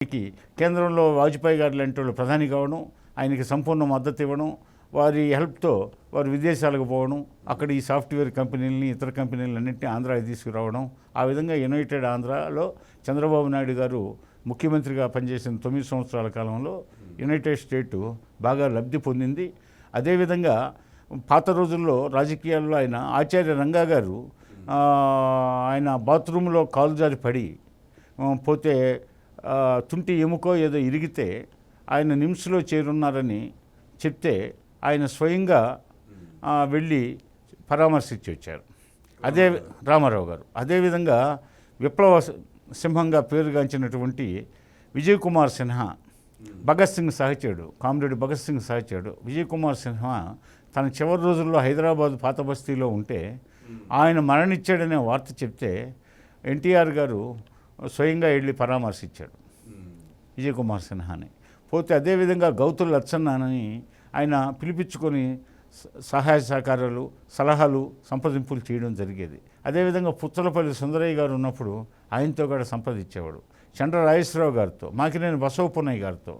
కి కేంద్రంలో వాజ్పేయి గారు లాంటి వాళ్ళు ప్రధాని కావడం, ఆయనకి సంపూర్ణ మద్దతు ఇవ్వడం, వారి హెల్ప్తో వారు విదేశాలకు పోవడం, అక్కడ ఈ సాఫ్ట్వేర్ కంపెనీలని ఇతర కంపెనీలన్నింటినీ ఆంధ్రాకి తీసుకురావడం, ఆ విధంగా యునైటెడ్ ఆంధ్రాలో చంద్రబాబు నాయుడు గారు ముఖ్యమంత్రిగా పనిచేసిన 9 సంవత్సరాల కాలంలో యునైటెడ్ స్టేటు బాగా లబ్ధి పొందింది. అదేవిధంగా పాత రోజుల్లో రాజకీయాల్లో ఆయన ఆచార్య రంగా గారు ఆయన బాత్రూంలో కాలు జారి పడి పోతే తుంటి ఎముకో ఏదో ఇరిగితే ఆయన నిమ్స్లో చేరున్నారని చెప్తే ఆయన స్వయంగా వెళ్ళి పరామర్శించి వచ్చారు. అదే రామారావు గారు. అదేవిధంగా విప్లవ సింహంగా పేరుగాంచినటువంటి విజయ్ కుమార్ సిన్హా, భగత్ సింగ్ సహచరుడు, కామ్రేడ్ భగత్ సింగ్ సహచరుడు విజయ్ కుమార్ సిన్హా తన చివరి రోజుల్లో హైదరాబాద్ పాత బస్తీలో ఉంటే ఆయన మరణించాడనే వార్త చెప్తే ఎన్టీఆర్ గారు స్వయంగా వెళ్ళి పరామర్శించాడు విజయ్ కుమార్ సిన్హాని. పోతే అదేవిధంగా గౌతుల్ లచ్చన్నని ఆయన పిలిపించుకొని సహాయ సహకారాలు, సలహాలు, సంప్రదింపులు చేయడం జరిగేది. అదేవిధంగా పుచ్చలపల్లి సుందరయ్య గారు ఉన్నప్పుడు ఆయనతో కూడా సంప్రదించేవాడు. చండ్ర రాజేశ్వరరావు గారితో, మాకినేని బసవపున్నయ్య గారితో,